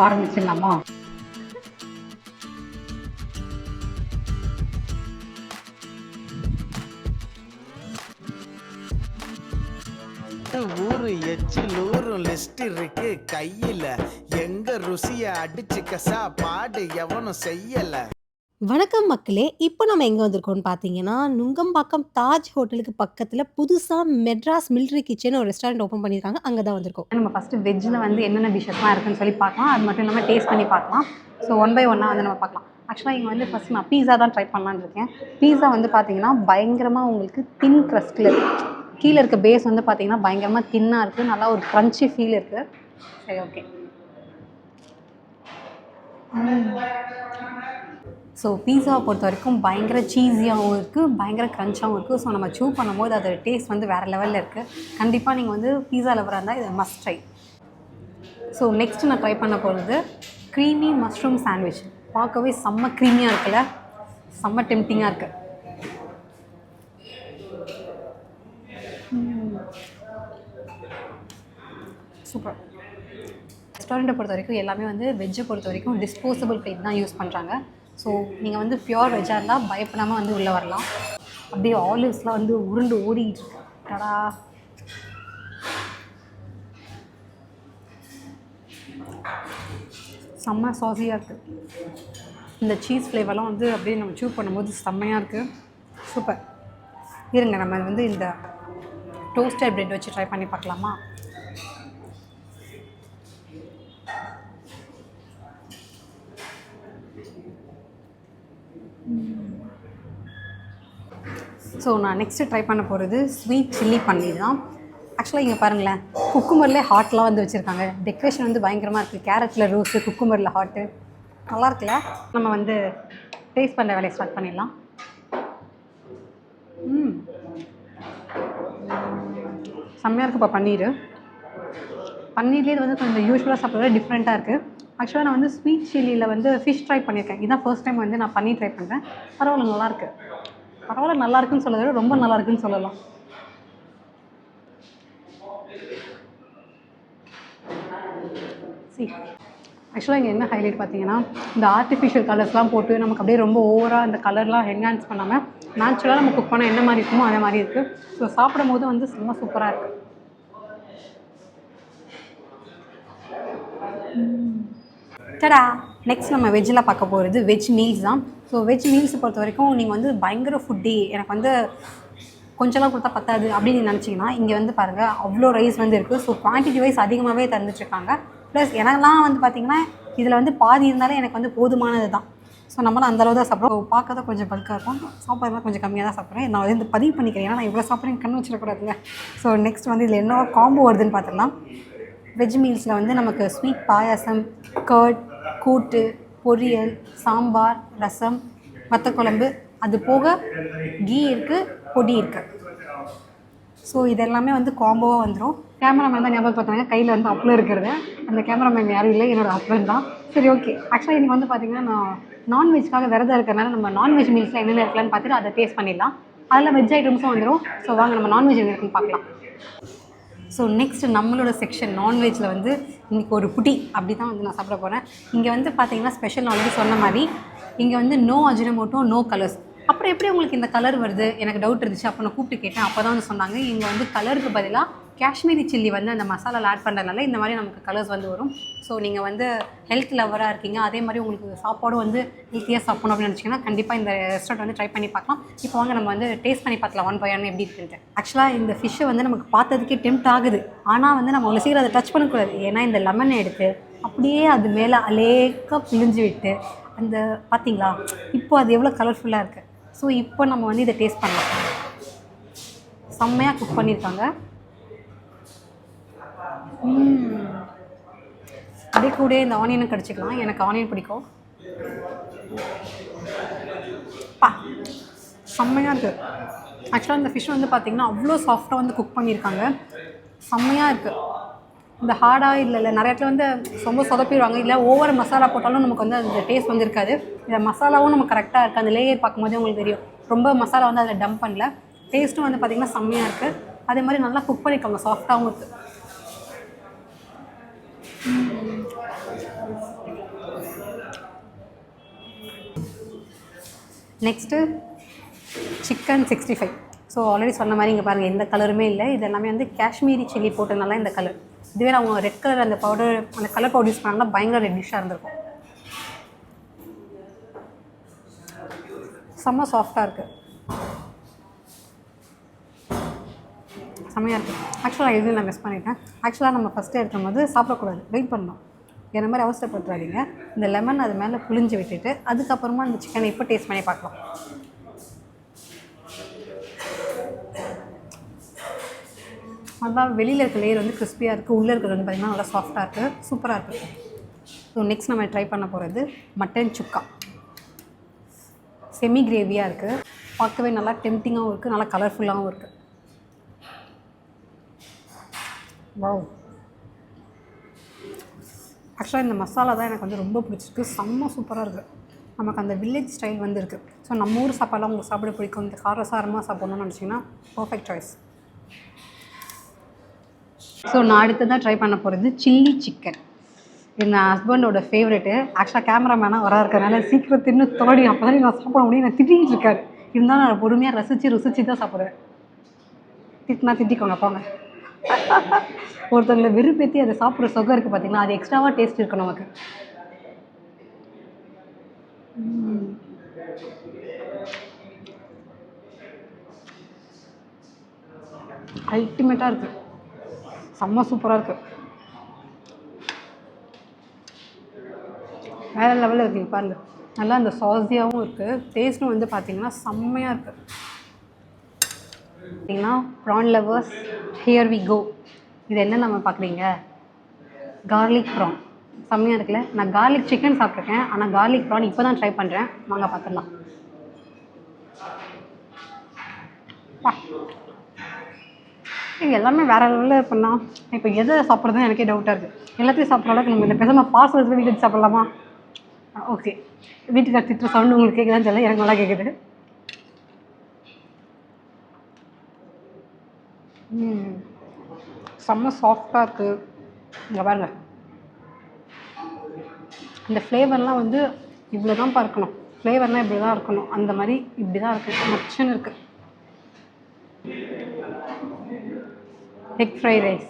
ஆரம்பிச்சிடலாமா? ஊரு எச்சில் ஊரும் லிஸ்ட் இருக்கு கையில, எங்க ருசிய அடிச்சு கசா பாடு எவனும் செய்யல. வணக்கம் மக்களே! இப்போ நம்ம எங்க வந்திருக்கோம்னு பார்த்தீங்கன்னா, நுங்கம்பாக்கம் தாஜ் ஹோட்டலுக்கு பக்கத்தில புதுசா மெட்ராஸ் மிலிட்ரி கிச்சன் ஒரு ரெஸ்டாரண்ட் ஓப்பன் பண்ணியிருக்காங்க. அங்க தான் வந்திருக்கோம். நம்ம ஃபஸ்ட்டு வெஜ்ஜில் வந்து என்னென்ன டிஷ்ஷஸ்லாம் இருக்குன்னு சொல்லி பார்க்கலாம். அது மட்டும் இல்லாமல் டேஸ்ட் பண்ணி பார்க்கலாம். ஸோ ஒன் பை ஒன்னாக வந்து நம்ம பார்க்கலாம். ஆக்சுவலாக இங்கே வந்து ஃபஸ்ட் நான் பீஸா தான் ட்ரை பண்ணலான்னு இருக்கேன். பீஸா வந்து பார்த்தீங்கன்னா பயங்கரமாக உங்களுக்கு தின் க்ரஸ்ட்டில் இருக்குது. கீழே இருக்க பேஸ் வந்து பார்த்தீங்கன்னா பயங்கரமாக தின்னாக இருக்குது. நல்லா ஒரு க்ரன்ச்சி ஃபீல் இருக்குது. சரி, ஓகே. ஸோ பீஸாவை பொறுத்த வரைக்கும் பயங்கர சீஸியாகவும் இருக்குது, பயங்கர க்ரன்ச்சாகவும் இருக்குது. ஸோ நம்ம சூ பண்ணும்போது அதோட டேஸ்ட் வந்து வேறு லெவலில் இருக்குது. கண்டிப்பாக நீங்கள் வந்து பீஸா லவராக இருந்தால் இது மஸ்ட் ட்ரை. ஸோ நெக்ஸ்ட்டு நான் ட்ரை பண்ண போகிறது க்ரீமி மஷ்ரூம் சாண்ட்விச். பார்க்கவே செம்ம க்ரீமியாக இருக்குல்ல, செம்ம டெம்ப்டிங்காக இருக்குது. சூப்பர். ரெஸ்டாரண்ட்டை பொறுத்த வரைக்கும் எல்லாமே வந்து வெஜ்ஜை பொறுத்த வரைக்கும் டிஸ்போசபிள் பிளேட் தான் யூஸ் பண்ணுறாங்க. ஸோ நீங்கள் வந்து பியூர் வெஜ்ஜாக இருந்தால் பயப்படாமல் வந்து உள்ளே வரலாம். அப்படியே ஆலிவ்ஸ்லாம் வந்து உருண்டு ஓடிக்கிட்டு இருக்கு. டடா! செம்ம சாஸியாக இருக்குது. இந்த சீஸ் ஃப்ளேவர்லாம் வந்து அப்படியே நம்ம சூ பண்ணும்போது செம்மையாக இருக்குது. சூப்பர். இருங்க, நம்ம வந்து இந்த டோஸ்டட் பிரெட் வச்சு ட்ரை பண்ணி பார்க்கலாமா? ஸோ நான் நெக்ஸ்ட்டு ட்ரை பண்ண போகிறது ஸ்வீட் சில்லி பன்னீர் தான். ஆக்சுவலாக இங்கே பாருங்களேன், குக்கும்பர்லேயே ஹார்ட்லாம் வந்து வச்சுருக்காங்க. டெக்கரேஷன் வந்து பயங்கரமாக இருக்குது. கேரட்டில் ரோஸு, குக்கும்பரில் ஹார்ட்டு, நல்லா இருக்குல்ல? நம்ம வந்து டேஸ்ட் பண்ணுற வேலையை ஸ்டார்ட் பண்ணிடலாம். செம்மையாக இருக்குப்பா பன்னீர். பன்னீர்லேயே வந்து கொஞ்சம் யூஸ்வலாக சாப்பிட்றது டிஃப்ரெண்ட்டாக இருக்குது. ஆக்சுவலாக நான் வந்து ஸ்வீட் சில்லியில் வந்து ஃபிஷ் ட்ரை பண்ணியிருக்கேன். இதுதான் ஃபர்ஸ்ட் டைம் வந்து நான் பன்னீர் ட்ரை பண்ணுறேன். பரவாயில்ல, நல்லாயிருக்கு. பரவாயில்ல, நல்லா இருக்குன்னு சொல்கிறத விட ரொம்ப நல்லா இருக்குன்னு சொல்லலாம். ஆக்சுவலாக இங்கே என்ன ஹைலைட் பார்த்தீங்கன்னா, இந்த ஆர்டிஃபிஷியல் கலர்ஸ்லாம் போட்டு நமக்கு அப்படியே ரொம்ப ஓவராக இந்த கலர்லாம் என்ஹான்ஸ் பண்ணாமல் நேச்சுரலாக நம்ம குக் பண்ணால் என்ன மாதிரி இருக்குமோ அதே மாதிரி இருக்குது. ஸோ சாப்பிடும் போது வந்து ரொம்ப சூப்பராக இருக்குது. டடா! நெக்ஸ்ட் நம்ம வெஜ்ஜில் பார்க்க போகிறது வெஜ் மீல்ஸ் தான். ஸோ வெஜ் மீல்ஸை பொறுத்த வரைக்கும் நீங்கள் வந்து பயங்கர ஃபுட்டி, எனக்கு வந்து கொஞ்சம்லாம் கொடுத்தா பத்தாது அப்படின்னு நினச்சிங்கன்னா இங்கே வந்து பாருங்கள், அவ்வளோ ரைஸ் வந்து இருக்குது. ஸோ குவான்டிட்டி வைஸ் அதிகமாகவே தந்துட்டுருக்காங்க. ப்ளஸ் எனக்குலாம் வந்து பார்த்திங்கன்னா இதில் வந்து பாதி இருந்தாலே எனக்கு வந்து போதுமானது தான். ஸோ நம்மளாம் அந்தளவு தான் சாப்பிட்றோம். பார்க்க தான் கொஞ்சம் பல்காக இருக்கும், சாப்பிட்றதுலாம் கொஞ்சம் கம்மியாக தான் சாப்பிட்றேன். நான் வந்து பதிவு பண்ணிக்கிறேன், ஏன்னா நான் இவ்வளோ சாப்பிட்றேன் கண்ணு வச்சிடக்கூடாதுங்க. ஸோ நெக்ஸ்ட் வந்து இதில் என்ன காம்போ வருதுன்னு பார்த்துடலாம். வெஜ் மீல்ஸில் வந்து நமக்கு ஸ்வீட் பாயாசம், கர்ட், கூட்டு, பொரியல், சாம்பார், ரசம், வத்தக்குழம்பு, அது போக கீ இருக்குது, பொடி இருக்குது. ஸோ இதெல்லாமே வந்து காம்போவாக வந்துடும். கேமராமேன் தான் ஞாபகம் பார்த்தாங்க, கையில் வந்து அப்பளம் இருக்கிறது. அந்த கேமராமேன் யாரும் இல்லை, என்னோடய ஹஸ்பண்ட் தான். சரி, ஓகே. ஆக்சுவலாக இன்றைக்கி வந்து பார்த்திங்கன்னா நான் நான்வெஜ்க்காக விரதம் இருக்கிறனால நம்ம நான்வெஜ் மீல்ஸில் என்னென்ன இருக்கலான்னு பார்த்துட்டு அதை டேஸ்ட் பண்ணிடலாம். அதில் வெஜ் ஐட்டம்ஸும் வந்துடும். ஸோ வாங்க நம்ம நான்வெஜ் என்ன இருக்குன்னு பார்க்கலாம். ஸோ நெக்ஸ்ட் நம்மளோட செக்ஷன் நான்வெஜ்ஜில் வந்து இன்றைக்கி ஒரு புட்டி அப்படி தான் வந்து நான் சாப்பிட போகிறேன். இங்கே வந்து பார்த்திங்கன்னா ஸ்பெஷல் ஆல்ரெடி சொன்ன மாதிரி இங்கே வந்து நோ அஜினமோட்டோ, நோ கலர்ஸ். அப்புறம் எப்படி உங்களுக்கு இந்த கலர் வருது எனக்கு டவுட் இருந்துச்சு. அப்போ நான் கூப்பிட்டு கேட்டேன். அப்போ தான் வந்து சொன்னாங்க இங்கே வந்து கலருக்கு பதிலாக காஷ்மீரி சில்லி வந்து அந்த மசாலாவில் ஆட் பண்ணுறதுனால இந்த மாதிரி நமக்கு கலர்ஸ் வந்து வரும். ஸோ நீங்கள் வந்து ஹெல்த் லவராக இருக்கீங்க, அதே மாதிரி உங்களுக்கு சாப்பாடும் வந்து ஹெல்த்தியாக சாப்பிடணும் அப்படின்னு நினச்சிங்கன்னா கண்டிப்பாக இந்த ரெஸ்டாரண்ட் வந்து ட்ரை பண்ணி பார்க்கலாம். இப்போ வாங்க நம்ம வந்து டேஸ்ட் பண்ணி பார்க்கலாம் ஒன் பை ஒன் எப்படி இருக்குன்ட்டு. ஆக்சுவலாக இந்த ஃபிஷ்ஷை வந்து நமக்கு பார்த்ததுக்கே டெம்ப்ட் ஆகுது. ஆனால் வந்து நம்ம அவ்வளோ சீக்கிரம் அதை டச் பண்ணக்கூடாது. ஏன்னா இந்த லெமனை எடுத்து அப்படியே அது மேலே அலேக்காக பிழிஞ்சு விட்டு அந்த பார்த்தீங்களா, இப்போ அது எவ்வளோ கலர்ஃபுல்லாக இருக்குது. ஸோ இப்போ நம்ம வந்து இதை டேஸ்ட் பண்ணலாம். செம்மையாக குக் பண்ணியிருக்காங்க. அப்படியே கூட இந்த ஆனியனும் கடிச்சிக்கலாம், எனக்கு ஆனியன் பிடிக்கும். செம்மையாக இருக்குது. ஆக்சுவலாக இந்த ஃபிஷ் வந்து பார்த்திங்கன்னா அவ்வளோ சாஃப்டாக வந்து குக் பண்ணியிருக்காங்க. செம்மையாக இருக்குது. இந்த ஹார்டாக இல்லை நிறைய இடத்துல வந்து ரொம்ப சொதப்பிடுவாங்க, இல்லை ஓவர் மசாலா போட்டாலும் நமக்கு வந்து அந்த டேஸ்ட் வந்து இருக்காது. இந்த மசாலாவும் நமக்கு கரெக்டாக இருக்குது. அந்த லேயர் பார்க்கும்போதே உங்களுக்கு தெரியும், ரொம்ப மசாலா வந்து அதில் டம்ப் பண்ணல. டேஸ்ட்டும் வந்து பார்த்திங்கன்னா செம்மையாக இருக்குது. அதே மாதிரி நல்லா குக் பண்ணியிருக்காங்க, சாஃப்டாகவும் இருக்குது. Next chicken 65. ஸோ ஆல்ரெடி சொன்ன மாதிரி இங்கே பாருங்கள் எந்த கலருமே இல்லை. இது எல்லாமே வந்து காஷ்மீரி சில்லி போட்டனால இந்த கலர். இதுவே அவங்க ரெட் கலர் அந்த பவுடர் அந்த கலர் பவுடர் யூஸ் பண்ணாங்கன்னா பயங்கர ரெட்டிஷாக இருந்திருக்கும். செம்ம சாஃப்டாக இருக்குது, செம்மையாக இருக்குது. ஆக்சுவலாக எதுவும் நான் மிஸ் பண்ணிட்டேன். ஆக்சுவலாக நம்ம ஃபஸ்ட்டு எடுக்கும் போது சாப்பிடக்கூடாது, வெயிட் பண்ணணும். என்ன மாதிரி அவசரப்படுறாதீங்க. இந்த லெமன் அது மேலே புளிஞ்சு விட்டுட்டு அதுக்கப்புறமா அந்த சிக்கனை இப்போ டேஸ்ட் பண்ணி பார்க்கலாம். அதான் வெளியில் இருக்க லேயர் வந்து கிறிஸ்பியாக இருக்குது, உள்ளே இருக்கிறது வந்து பார்த்திங்கன்னா நல்லா சாஃப்டாக இருக்குது, சூப்பராக இருக்குது. ஸோ நெக்ஸ்ட் நம்ம ட்ரை பண்ண போகிறது மட்டன் சுக்கா. செமி கிரேவியாக இருக்குது, பார்க்கவே நல்லா டெம்டிங்காகவும் இருக்குது, நல்லா கலர்ஃபுல்லாகவும் இருக்குது. வாவ், ஆக்சுவலாக இந்த மசாலா தான் எனக்கு வந்து ரொம்ப பிடிச்சிருக்கு, செம்ம சூப்பராக இருக்குது. நமக்கு அந்த வில்லேஜ் ஸ்டைல் வந்து இருக்குது. ஸோ நம்ம ஊர் சாப்பாடெலாம் உங்களுக்கு சாப்பிட பிடிக்கும், இந்த காரசாரமாக சாப்பிட்ணுன்னு நினச்சிங்கன்னா பர்ஃபெக்ட் சாய்ஸ். ஸோ நான் அடுத்ததாக ட்ரை பண்ண போகிறது சில்லி சிக்கன். இது என் ஹஸ்பண்டோட ஃபேவரெட்டு. ஆக்சுவலாக கேமராமேனாக வரா இருக்கிறனால சீக்கிரம் தின்னு தோடி அப்போ தான் நான் சாப்பிட முடியும், நான் திட்டிகிட்டு இருக்காரு. இருந்தாலும் நான் பொறுமையாக ருசிச்சு தான் சாப்பிடுவேன். திட்டினா திட்டிக்கோங்க போங்க. ஒருத்தவங்களை வெறுப்பேற்றி அதை சாப்பிட்ற சுகம் இருக்குது பார்த்தீங்கன்னா, அது எக்ஸ்ட்ராவாக டேஸ்ட் இருக்கும் நமக்கு. அல்டிமேட்டாக இருக்குது, செம்ம சூப்பராக இருக்குது, வேறு லெவலில் இருக்குது. பாருங்கள், நல்லா அந்த சாஸியாகவும் இருக்குது, டேஸ்ட்டும் வந்து பார்த்திங்கன்னா செம்மையாக இருக்குது. பார்த்திங்கன்னா prawn lovers, here we go. இது என்ன நம்ம பார்க்குறீங்க, கார்லிக் ப்ரான். செம்மையாக இருக்குல்ல. நான் கார்லிக் சிக்கன் சாப்பிட்ருக்கேன், ஆனால் கார்லிக் ப்ரான் இப்போ தான் ட்ரை பண்ணுறேன். வாங்க பார்த்துடலாம். இது எல்லாமே வேறு லெவலில் பண்ணால் இப்போ எதை சாப்பிட்றதுன்னு எனக்கே டவுட்டாக இருக்குது. எல்லாத்தையும் சாப்பிட்ற அளவுக்கு நம்ம இந்த பேசாமல் பார்சல் எடுத்து வீட்டுக்கு சாப்பிட்லாமா? ஓகே, வீட்டுக்கு திட்டுற சவுண்டு உங்களுக்கு கேட்குதான்னு தெரியல, எனக்கு நல்லா கேட்குது. செம்ம சாஃப்டாக இருக்குது. இங்கே பாருங்க, இந்த ஃப்ளேவர்லாம் வந்து இவ்வளோ தான் இருக்கணும், ஃப்ளேவர்னால் இப்படி தான் இருக்கணும், அந்த மாதிரி இப்படி தான் இருக்குது, மச்சுன்னு இருக்குது. எக் ஃப்ரைட் ரைஸ்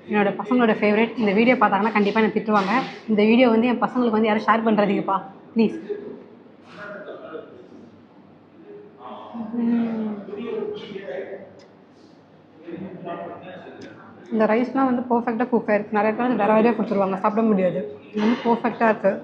என்னோடய பசங்களோட ஃபேவரட். இந்த வீடியோ பார்த்தாங்கன்னா கண்டிப்பாக என்னை திட்டுவாங்க. இந்த வீடியோ வந்து என் பசங்களுக்கு வந்து யாரும் ஷேர் பண்ணுறதுங்கப்பா ப்ளீஸ். இந்த ரைஸ்லாம் வந்து பர்ஃபெக்டாக குக் ஆகிருக்கு. நிறைய பேர் வந்து டெரவரியாக கொடுத்துருவாங்க, சாப்பிட முடியாது. இது வந்து பர்ஃபெக்டாக இருக்குது.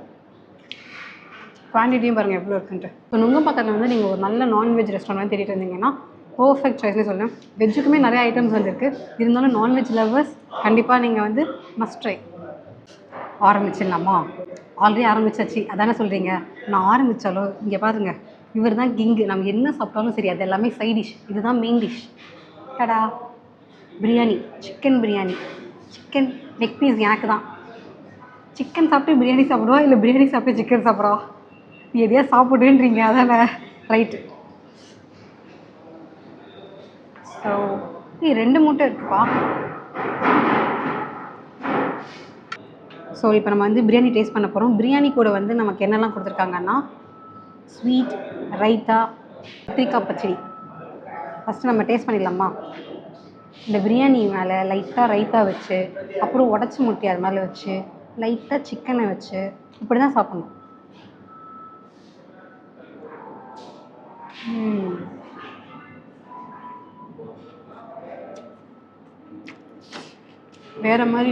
குவான்டிட்டியும் பாருங்கள் எவ்வளோ இருக்குன்ட்டு. ஸோ நுங்கம்பாக்கத்தில் வந்து நீங்கள் ஒரு நல்ல நான்வெஜ் ரெஸ்டாரண்ட் வந்து தேடிட்டு இருந்தீங்கன்னா பர்ஃபெக்ட் சாய்ஸ்னே சொல்லுவேன். வெஜ்ஜுக்குமே நிறைய ஐட்டம்ஸ் வந்துருக்கு, இருந்தாலும் நான்வெஜ் லவர்ஸ் கண்டிப்பாக நீங்கள் வந்து மஸ்ட் ட்ரை. ஆரம்பிச்சிடலாமா? ஆல்ரெடி ஆரம்பிச்சாச்சு அதானே சொல்கிறீங்க. நான் ஆரம்பித்தாலும் இங்கே பாருங்கள், இவர் தான் கிங்கு. நம்ம என்ன சாப்பிட்டாலும் சரி, அது எல்லாமே சைட் டிஷ், இதுதான் மெயின் டிஷ். கடா biryani, chicken biryani, chicken leg piece எனக்கு தான். சிக்கன் சாப்பிட்டு பிரியாணி சாப்பிடுவா, இல்லை பிரியாணி சாப்பிட்டு சிக்கன் சாப்பிட்றா? நீ எதையா சாப்பிடுன்றீங்க, அதானே? ரைட்டு. ஸோ இது 2 மூட்டை இருக்குப்பா. ஸோ இப்போ நம்ம வந்து பிரியாணி டேஸ்ட் பண்ண போகிறோம். பிரியாணி கூட வந்து நமக்கு என்னெல்லாம் கொடுத்துருக்காங்கன்னா ஸ்வீட், ரைத்தா, கத்திரிக்காய் பச்சடி. ஃபஸ்ட்டு நம்ம டேஸ்ட் பண்ணிடலாமா? இந்த பிரியாணி மேலே லைட்டாக ரைத்தா வச்சு, அப்புறம் உடச்சி முட்டை அது மேலே வச்சு, லைட்டாக சிக்கனை வச்சு, இப்படி தான் சாப்பிட்ணும். வேறு மாதிரி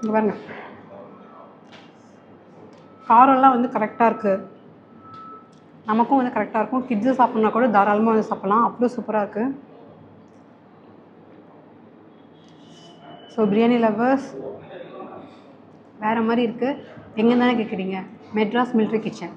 இங்கே பாருங்க, காரம்லாம் வந்து கரெக்டாக இருக்குது, நமக்கும் வந்து கரெக்டாக இருக்கும். கிட்ஸு சாப்பிட்னா கூட தாராளமாக வந்து சாப்பிட்லாம், அவ்வளோ சூப்பராக இருக்குது. ஸோ பிரியாணி லவ்வர்ஸ் வேறு மாதிரி இருக்குது. எங்கே தானே கேட்குறீங்க? Madras military kitchen.